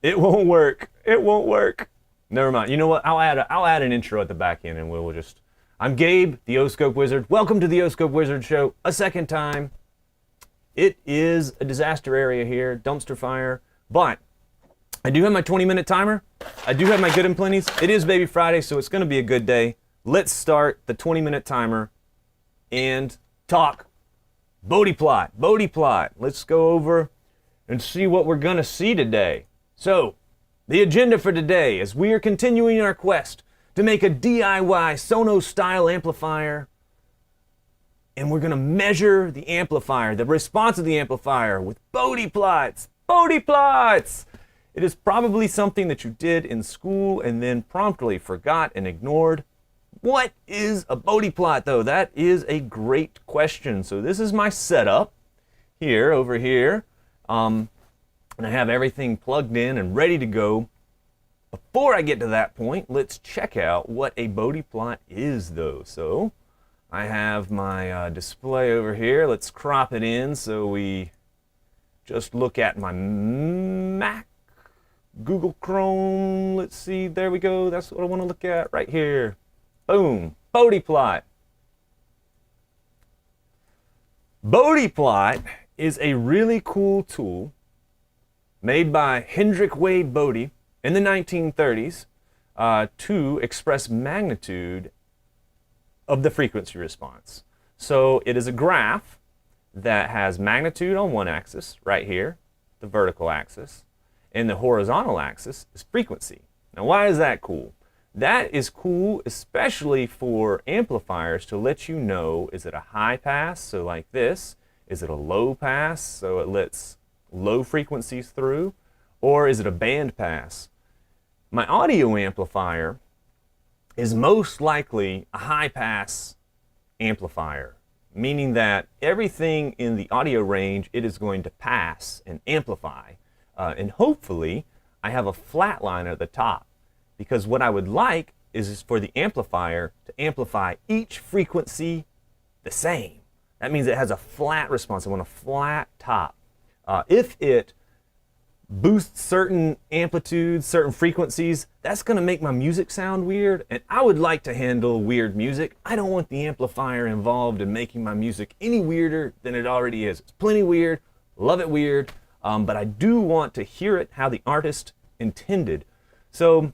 It won't work. It won't work. Never mind. You know what? I'll add an intro at the back end, and we'll just. I'm Gabe, the OscopeWizard. Welcome to the OscopeWizard show a second time. It is a disaster area here, dumpster fire, but I do have my 20-minute timer. I do have my good and plenties. It is Baby Friday, so it's going to be a good day. Let's start the 20-minute timer and talk Bode Plot. Bode Plot. Let's go over and see what we're going to see today. So, the agenda for today is we are continuing our quest to make a DIY Sonos style amplifier, and we're going to measure the amplifier, the response of the amplifier with Bode Plots. Bode Plots! It is probably something that you did in school and then promptly forgot and ignored. What is a Bode Plot, though? That is a great question. So this is my setup here, over here. And I have everything plugged in and ready to go. Before I get to that point, let's check out what a Bode Plot is, though. So I have my display over here. Let's crop it in so we just look at my Mac, Google Chrome. Let's see, there we go. That's what I want to look at right here. Boom, Bode Plot. Bode Plot is a really cool tool made by Hendrik Wade Bode in the 1930s to express magnitude of the frequency response. So it is a graph that has magnitude on one axis, right here, the vertical axis, and the horizontal axis is frequency. Now why is that cool? That is cool especially for amplifiers to let you know, is it a high pass, so like this? Is it a low pass, so it lets low frequencies through? Or is it a band pass? My audio amplifier is most likely a high pass amplifier, meaning that everything in the audio range it is going to pass and amplify. And hopefully I have a flat line at the top, because what I would like is for the amplifier to amplify each frequency the same. That means it has a flat response. I want a flat top. If it boosts certain amplitudes, certain frequencies, that's going to make my music sound weird, and I would like to handle weird music. I don't want the amplifier involved in making my music any weirder than it already is. It's plenty weird, love it weird, but I do want to hear it how the artist intended. So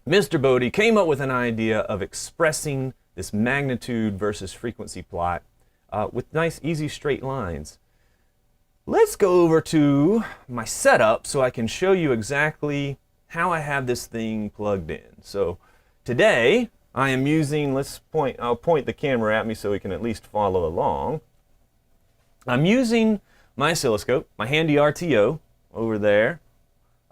Mr. Bode came up with an idea of expressing this magnitude versus frequency plot with nice, easy, straight lines. Let's go over to my setup so I can show you exactly how I have this thing plugged in. So today I am using, I'll point the camera at me so we can at least follow along. I'm using my oscilloscope, my handy RTO over there,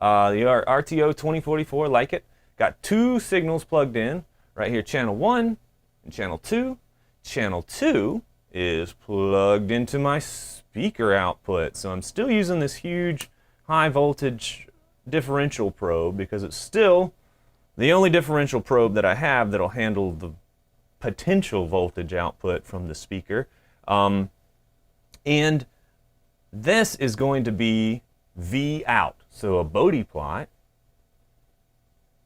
the RTO 2044, like it. Got two signals plugged in right here, channel 1 and channel 2. Channel 2 is plugged into my speaker output. So I'm still using this huge high voltage differential probe because it's still the only differential probe that I have that'll handle the potential voltage output from the speaker. And this is going to be V out. So a Bode Plot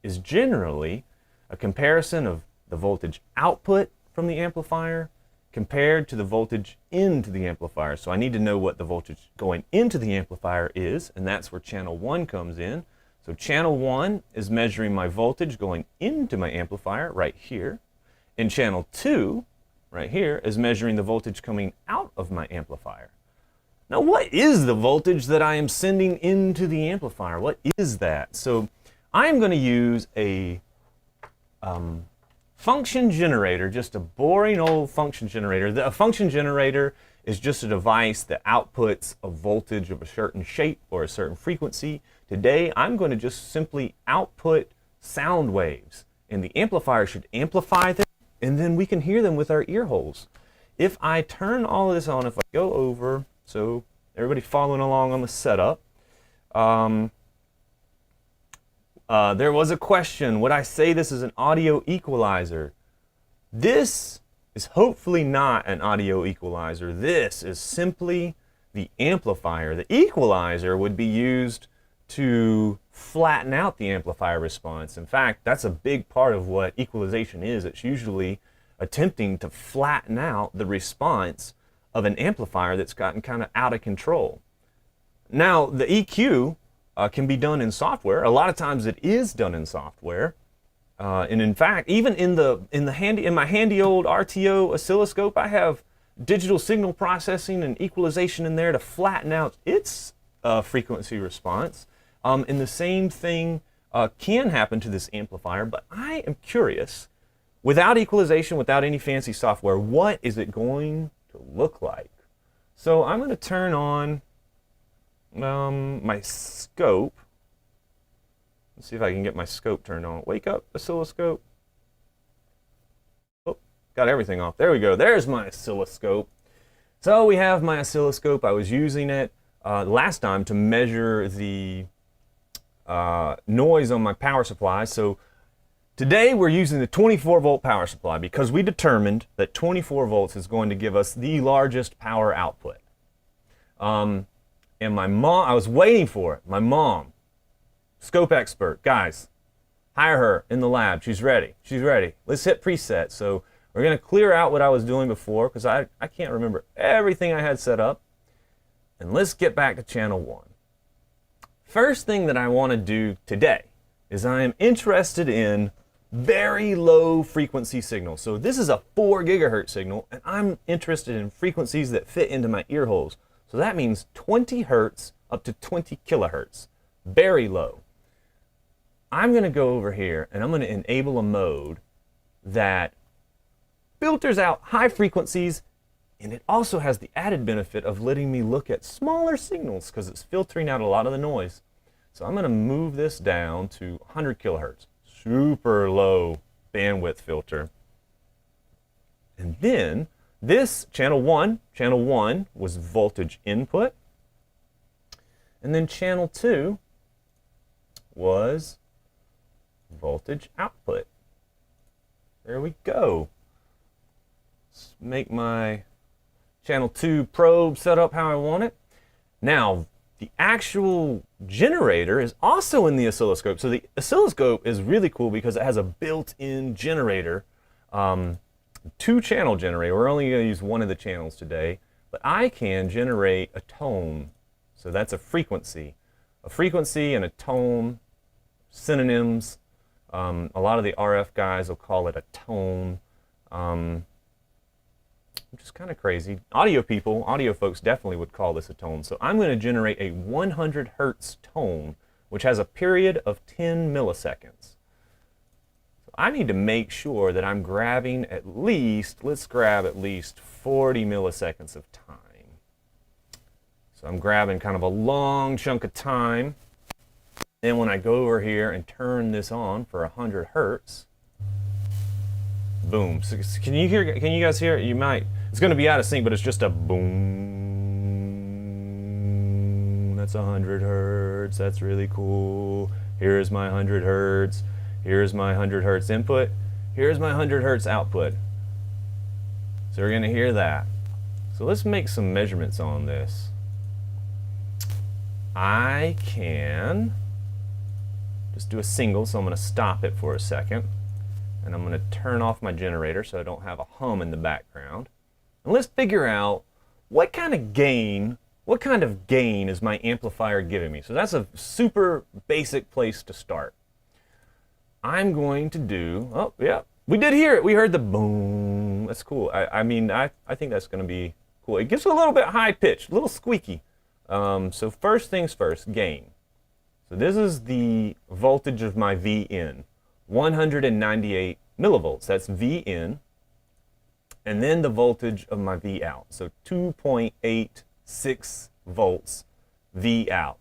is generally a comparison of the voltage output from the amplifier compared to the voltage into the amplifier. So I need to know what the voltage going into the amplifier is, and that's where channel 1 comes in. So channel 1 is measuring my voltage going into my amplifier right here, and channel 2 right here is measuring the voltage coming out of my amplifier. Now what is the voltage that I am sending into the amplifier? What is that? So I am going to use a function generator, just a boring old function generator. A function generator is just a device that outputs a voltage of a certain shape or a certain frequency. Today I'm going to just simply output sound waves, and the amplifier should amplify them, and then we can hear them with our ear holes. If I turn all of this on, if I go over, so everybody following along on the setup, there was a question, would I say this is an audio equalizer? This is hopefully not an audio equalizer. This is simply the amplifier. The equalizer would be used to flatten out the amplifier response. In fact, that's a big part of what equalization is. It's usually attempting to flatten out the response of an amplifier that's gotten kind of out of control. Now, the EQ can be done in software. A lot of times it is done in software. And in fact, even in my handy old RTO oscilloscope, I have digital signal processing and equalization in there to flatten out its frequency response. And the same thing can happen to this amplifier, but I am curious, without equalization, without any fancy software, what is it going to look like? So I'm going to turn on my scope. Let's see if I can get my scope turned on. Wake up, oscilloscope. Oh, got everything off. There we go. There's my oscilloscope. So we have my oscilloscope. I was using it last time to measure the noise on my power supply. So today we're using the 24 volt power supply because we determined that 24 volts is going to give us the largest power output. And my mom, I was waiting for it. My mom, scope expert, guys, hire her in the lab. She's ready. She's ready. Let's hit preset. So we're going to clear out what I was doing before because I can't remember everything I had set up. And let's get back to channel 1. First thing that I want to do today is I am interested in very low frequency signals. So this is a 4 gigahertz signal, and I'm interested in frequencies that fit into my ear holes. So that means 20 hertz up to 20 kilohertz, very low. I'm going to go over here and I'm going to enable a mode that filters out high frequencies, and it also has the added benefit of letting me look at smaller signals because it's filtering out a lot of the noise. So I'm going to move this down to 100 kilohertz, super low bandwidth filter. And then this channel 1 was voltage input, and then channel 2 was voltage output. There we go. Let's make my channel 2 probe set up how I want it. Now, the actual generator is also in the oscilloscope. So the oscilloscope is really cool because it has a built-in generator, 2-channel generator. We're only going to use one of the channels today, but I can generate a tone. So that's a frequency. A frequency and a tone, synonyms. A lot of the RF guys will call it a tone. Which is kind of crazy. Audio folks definitely would call this a tone. So I'm going to generate a 100 hertz tone, which has a period of 10 milliseconds. So I need to make sure that I'm grabbing at least, let's grab at least 40 milliseconds of time. So I'm grabbing kind of a long chunk of time. Then when I go over here and turn this on for 100 hertz, boom. So can you guys hear it? You might. It's going to be out of sync, but it's just a boom. That's 100 hertz. That's really cool. Here's my 100 hertz. Here's my 100 hertz input. Here's my 100 hertz output. So we're going to hear that. So let's make some measurements on this. I can just do a single, so I'm going to stop it for a second. And I'm going to turn off my generator so I don't have a hum in the background. And let's figure out what kind of gain is my amplifier giving me. So that's a super basic place to start. I'm going to do, oh yeah, we did hear it. We heard the boom. That's cool. I think that's going to be cool. It gets a little bit high pitched, a little squeaky. So first things first, gain. So this is the voltage of my VN, 198 millivolts. That's VN. And then the voltage of my V out. So 2.86 volts V out.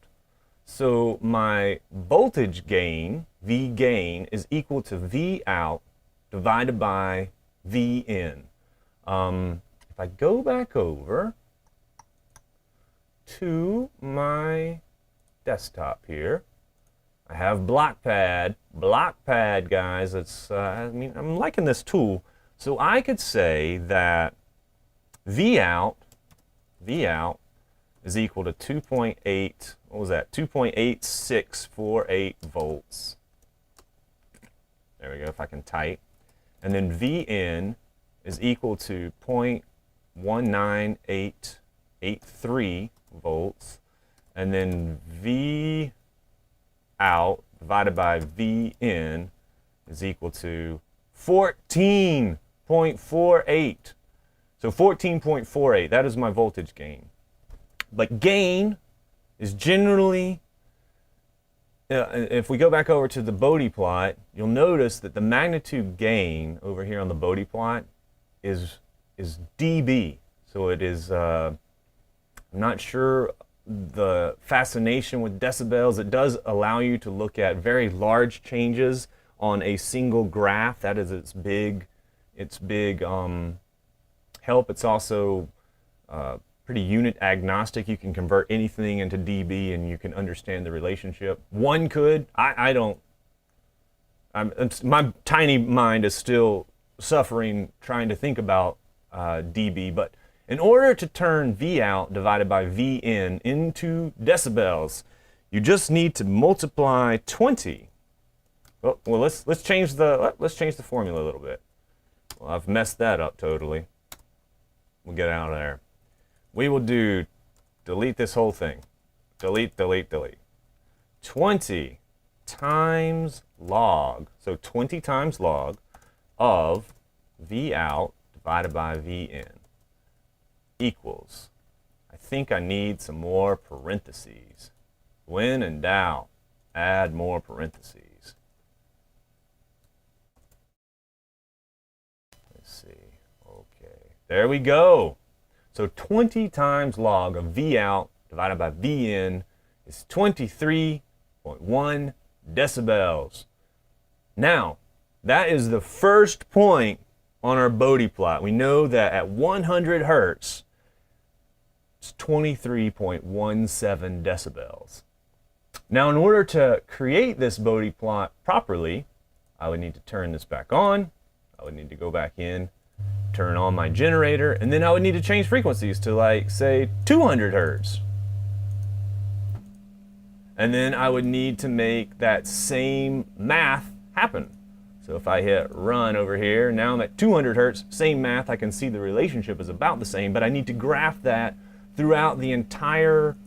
So my voltage gain, V gain, is equal to V out divided by VN. If I go back over to my desktop here, I have Blockpad. Blockpad, guys, it's, I'm liking this tool. So I could say that V out is equal to 2.8, what was that? 2.8648 volts. There we go, if I can type. And then Vin is equal to 0.19883 volts. And then V out divided by Vin is equal to 14.48. So 14.48, that is my voltage gain. But gain is generally, if we go back over to the Bode plot, you'll notice that the magnitude gain over here on the Bode plot is dB. So it is, I'm not sure the fascination with decibels. It does allow you to look at very large changes on a single graph. That is its big help. It's also pretty unit agnostic. You can convert anything into dB and you can understand the relationship. One could. I don't. My tiny mind is still suffering trying to think about dB. But in order to turn V out divided by Vin into decibels, you just need to multiply 20. Well, let's change the formula a little bit. Well, I've messed that up totally. We'll get out of there. We will delete this whole thing. Delete, delete, delete. 20 times log, so 20 times log of V out divided by Vin equals, I think I need some more parentheses. When in doubt, add more parentheses. Let's see. Okay, there we go. So 20 times log of V out divided by Vin is 23.1 decibels. Now, that is the first point on our Bode plot. We know that at 100 hertz, it's 23.17 decibels. Now, in order to create this Bode plot properly, I would need to turn this back on. I would need to go back in, turn on my generator, and then I would need to change frequencies to, like, say 200 hertz. And then I would need to make that same math happen. So if I hit run over here, now I'm at 200 hertz, same math, I can see the relationship is about the same, but I need to graph that throughout the entire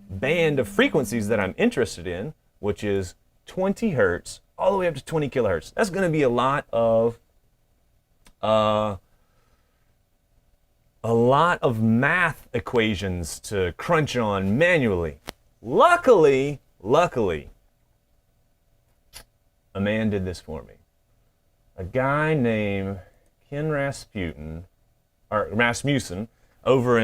band of frequencies that I'm interested in, which is 20 hertz all the way up to 20 kilohertz. That's going to be a lot of math equations to crunch on manually. Luckily, a man did this for me. A guy named Ken Rasmussen over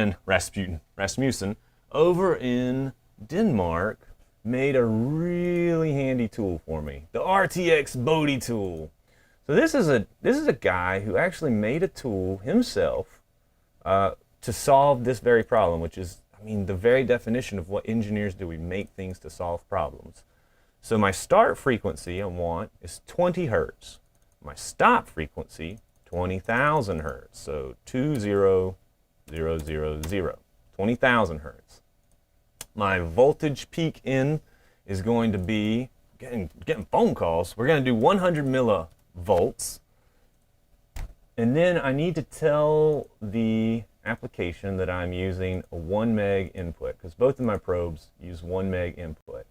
in Denmark made a really handy tool for me. The RTX Bode tool. So this is a guy who actually made a tool himself to solve this very problem, which is, I mean, the very definition of what engineers do. We make things to solve problems. So my start frequency I want is 20 hertz. My stop frequency, 20,000 hertz. So 20,000, 20,000 hertz. My voltage peak in is going to be, getting phone calls, we're going to do 100 millivolts. And then I need to tell the application that I'm using a 1 meg input, because both of my probes use 1 meg input.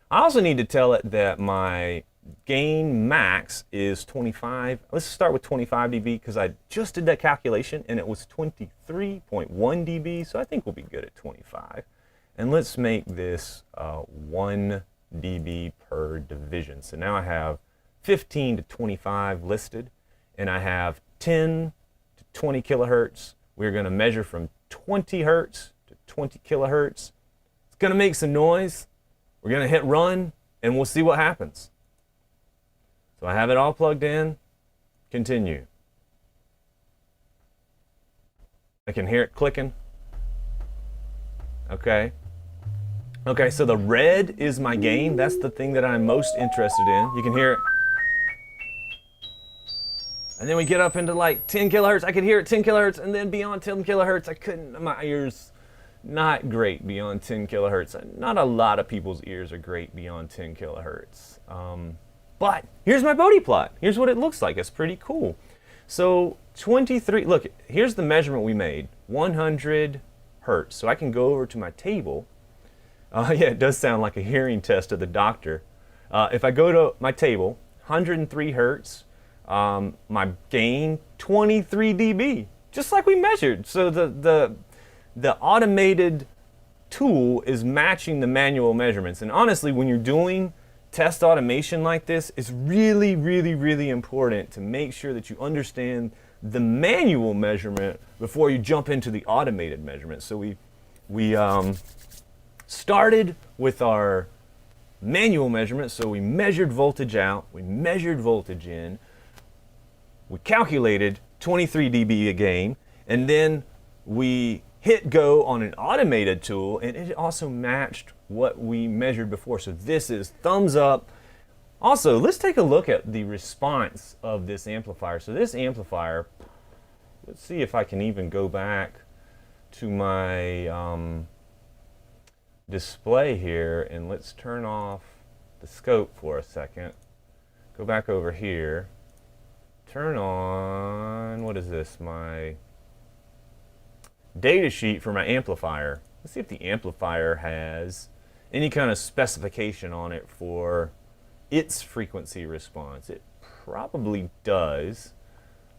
I also need to tell it that my gain max is 25. Let's start with 25 dB because I just did that calculation and it was 23.1 dB, so I think we'll be good at 25. And let's make this 1 dB per division. So now I have 15 to 25 listed, and I have 10 to 20 kilohertz. We're going to measure from 20 hertz to 20 kilohertz. It's going to make some noise. We're going to hit run, and we'll see what happens. So I have it all plugged in. Continue. I can hear it clicking. Okay. Okay, so the red is my gain. That's the thing that I'm most interested in. You can hear it. And then we get up into like 10 kilohertz. I could hear it 10 kilohertz, and then beyond 10 kilohertz, I couldn't, my ears not great beyond 10 kilohertz. Not a lot of people's ears are great beyond 10 kilohertz. But here's my Bode plot. Here's what it looks like. It's pretty cool. So 23, look, here's the measurement we made, 100 hertz. So I can go over to my table. Yeah, it does sound like a hearing test of the doctor. If I go to my table, 103 hertz, my gain 23 dB, just like we measured. So the automated tool is matching the manual measurements. And honestly, when you're doing test automation like this, it's really, really, really important to make sure that you understand the manual measurement before you jump into the automated measurement. So we started with our manual measurement. So we measured voltage out, we measured voltage in, we calculated 23 dB a gain, and then we hit go on an automated tool, and it also matched what we measured before. So this is thumbs up. Also, let's take a look at the response of this amplifier. So this amplifier, let's see if I can even go back to my display here, and let's turn off the scope for a second. Go back over here. Turn on, what is this? My data sheet for my amplifier. Let's see if the amplifier has any kind of specification on it for its frequency response. It probably does.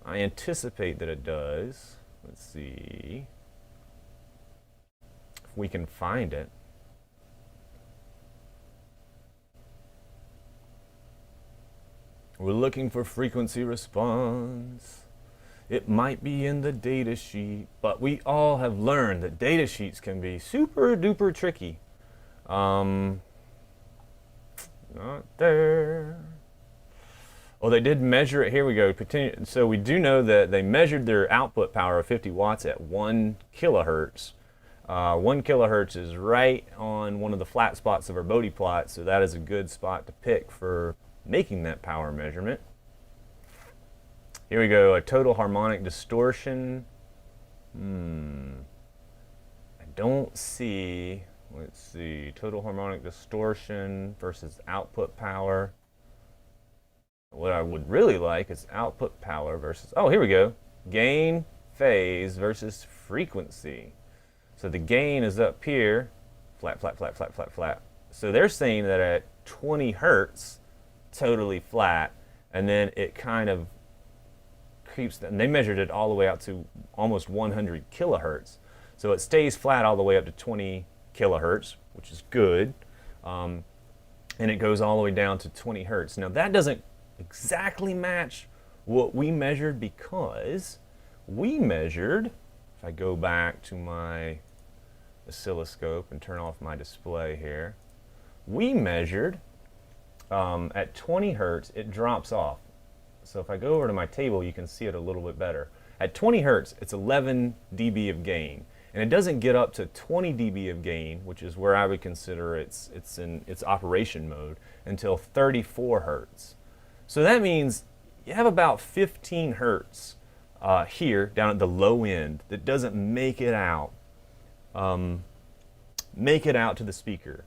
I anticipate that it does. Let's see if we can find it. We're looking for frequency response. It might be in the data sheet, but we all have learned that data sheets can be super duper tricky. Not there. Oh, they did measure it. Here we go. So we do know that they measured their output power of 50 watts at 1 kilohertz. 1 kilohertz is right on one of the flat spots of our Bode plot, so that is a good spot to pick for making that power measurement. Here we go, a total harmonic distortion. I don't see, let's see, total harmonic distortion versus output power. What I would really like is output power versus, oh, here we go, gain, phase versus frequency. So the gain is up here, flat, flat, flat, flat, flat, flat. So they're saying that at 20 hertz, totally flat, and then it kind of creeps, and they measured it all the way out to almost 100 kilohertz. So it stays flat all the way up to 20 kilohertz, which is good, and it goes all the way down to 20 hertz. Now that doesn't exactly match what we measured, because we measured, if I go back to my oscilloscope and turn off my display here, we measured at 20 hertz, it drops off. So if I go over to my table, you can see it a little bit better. At 20 hertz, it's 11 dB of gain. And it doesn't get up to 20 dB of gain, which is where I would consider it's in its operation mode, until 34 hertz. So that means you have about 15 hertz here, down at the low end, that doesn't make it out to the speaker.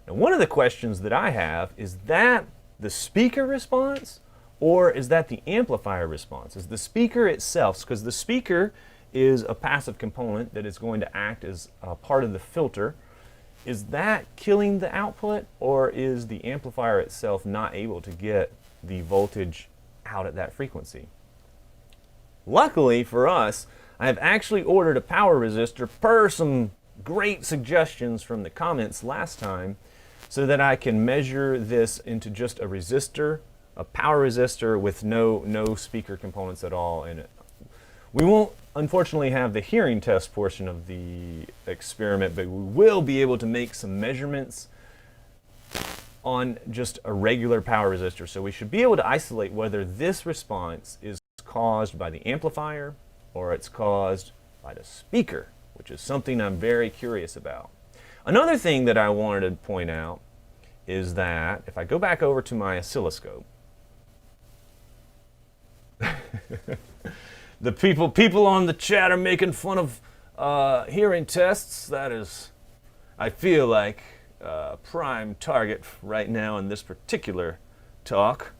Now, one of the questions that I have is that the speaker response, or is that the amplifier response? Is the speaker itself, because the speaker is a passive component that is going to act as a part of the filter, is that killing the output, or is the amplifier itself not able to get the voltage out at that frequency? Luckily for us, I have actually ordered a power resistor per some great suggestions from the comments last time, so that I can measure this into just a resistor, a power resistor with no speaker components at all in it. We won't unfortunately have the hearing test portion of the experiment, but we will be able to make some measurements on just a regular power resistor. So we should be able to isolate whether this response is caused by the amplifier or it's caused by the speaker, which is something I'm very curious about. Another thing that I wanted to point out is that if I go back over to my oscilloscope, the people on the chat are making fun of hearing tests, that is, I feel like, prime target right now in this particular talk.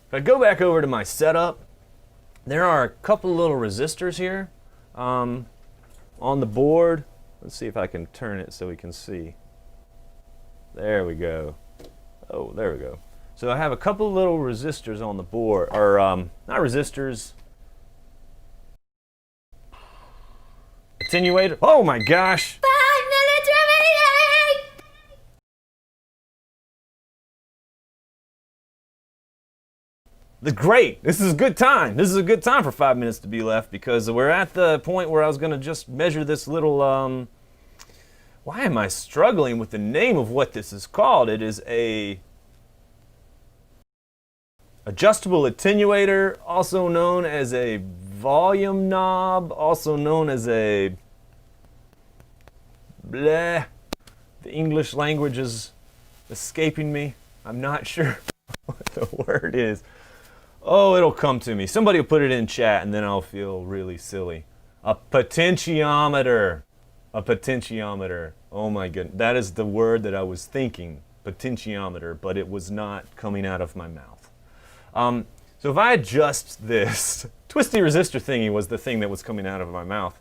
If I go back over to my setup, there are a couple little resistors here on the board. Let's see if I can turn it so we can see. There we go. Oh, there we go. So I have a couple little resistors on the board, or not resistors, attenuator. Oh my gosh! 5-minute remaining! Great! This is a good time. This is a good time for 5 minutes to be left because we're at the point where I was going to just measure this little. Why am I struggling with the name of what this is called? It is a adjustable attenuator, also known as a volume knob, also known as a bleh. The English language is escaping me. I'm not sure what the word is. Oh, it'll come to me. Somebody will put it in chat and then I'll feel really silly. A potentiometer. A potentiometer. Oh my goodness. That is the word that I was thinking. Potentiometer, but it was not coming out of my mouth. So if I adjust this, twisty resistor thingy was the thing that was coming out of my mouth.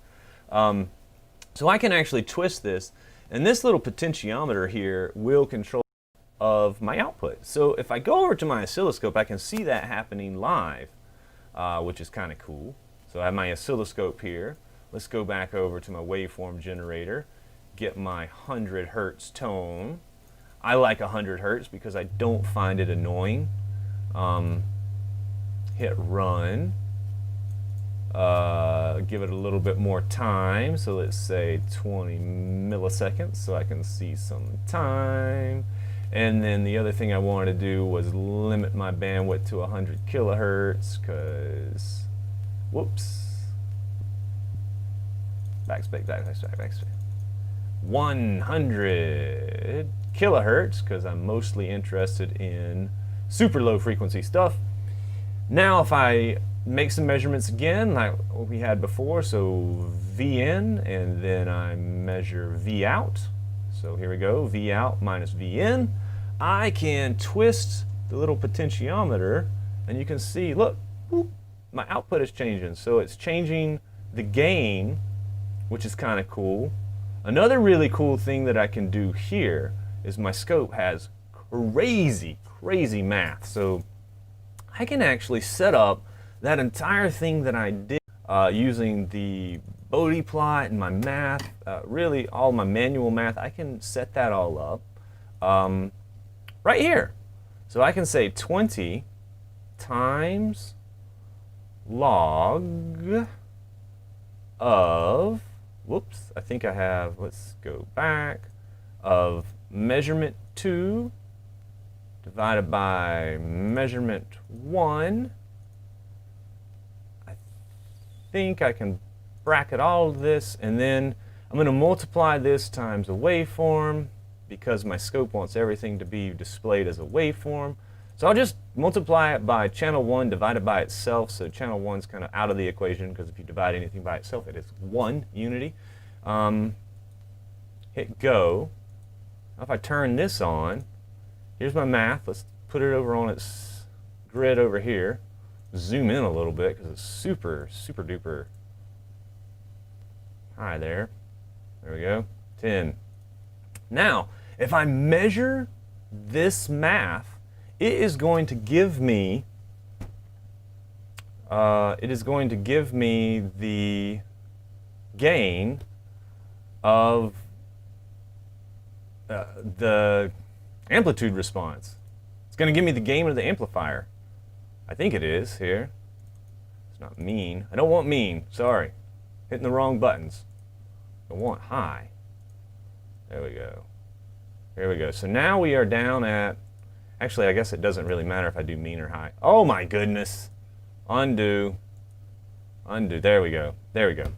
So I can actually twist this, and this little potentiometer here will control of my output. So if I go over to my oscilloscope, I can see that happening live, which is kind of cool. So I have my oscilloscope here. Let's go back over to my waveform generator, get my 100 hertz tone. I like 100 hertz because I don't find it annoying. Hit run, give it a little bit more time, so let's say 20 milliseconds so I can see some time. And then the other thing I wanted to do was limit my bandwidth to 100 kilohertz because, whoops, backspace. 100 kilohertz because I'm mostly interested in super low frequency stuff. Now if I make some measurements again like what we had before, so V in and then I measure V out. So here we go, V out minus V in. I can twist the little potentiometer and you can see, look, whoop, my output is changing. So it's changing the gain, which is kind of cool. Another really cool thing that I can do here is my scope has crazy math. So I can actually set up that entire thing that I did using the Bode Plot and my math, really all my manual math. I can set that all up right here. So I can say 20 times log of, whoops, I think I have, let's go back, of measurement 2 divided by measurement 1. I think I can bracket all of this, and then I'm going to multiply this times a waveform because my scope wants everything to be displayed as a waveform. So I'll just multiply it by channel 1 divided by itself. So channel 1's kind of out of the equation because if you divide anything by itself, it is 1 unity. Hit go. Now if I turn this on, here's my math. Let's put it over on its grid over here. Zoom in a little bit because it's super duper high there. There we go. 10. Now, if I measure this math, it is going to give me the gain of the amplitude response. It's going to give me the gain of the amplifier. I think it is here. It's not mean. I don't want mean. Sorry. Hitting the wrong buttons. I want high. There we go. Here we go. So now we are down at, actually I guess it doesn't really matter if I do mean or high. Oh my goodness. Undo. Undo. There we go. There we go.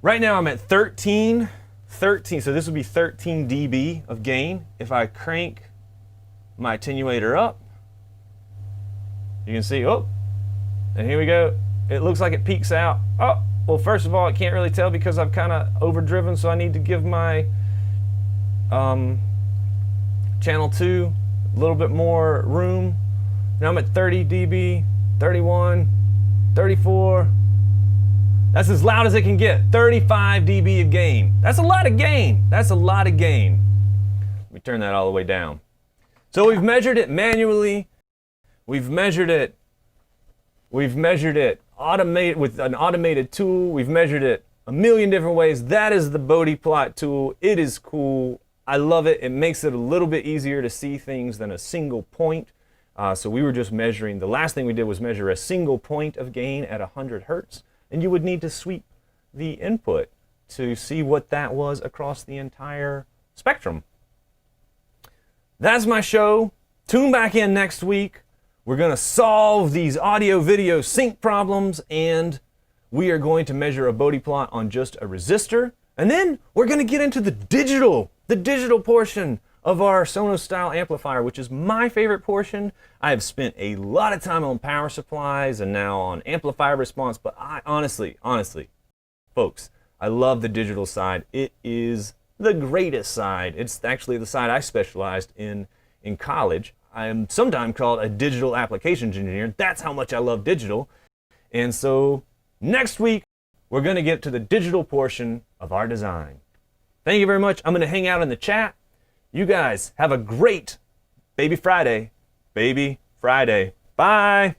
Right now I'm at 13. So this would be 13 dB of gain. If I crank my attenuator up, you can see, oh, and here we go. it looks like it peaks out. Oh, well, first of all, I can't really tell because I've kind of overdriven, so I need to give my channel 2 a little bit more room. Now I'm at 30 dB, 31, 34. That's as loud as it can get. 35 dB of gain. That's a lot of gain. That's a lot of gain. Let me turn that all the way down. So we've measured it manually. We've measured it with an automated tool. We've measured it a million different ways. That is the Bode Plot tool. It is cool. I love it. It makes it a little bit easier to see things than a single point. So we were just measuring, the last thing we did was measure a single point of gain at 100 Hertz. And you would need to sweep the input to see what that was across the entire spectrum. That's my show. Tune back in next week. We're going to solve these audio-video sync problems, and we are going to measure a Bode plot on just a resistor. And then we're going to get into the digital portion of our Sonos style amplifier, which is my favorite portion. I have spent a lot of time on power supplies and now on amplifier response, but I honestly, folks, I love the digital side. It is the greatest side. It's actually the side I specialized in college. I am sometimes called a digital applications engineer. That's how much I love digital. And so next week, we're going to get to the digital portion of our design. Thank you very much. I'm going to hang out in the chat. You guys have a great Baby Friday. Baby Friday. Bye.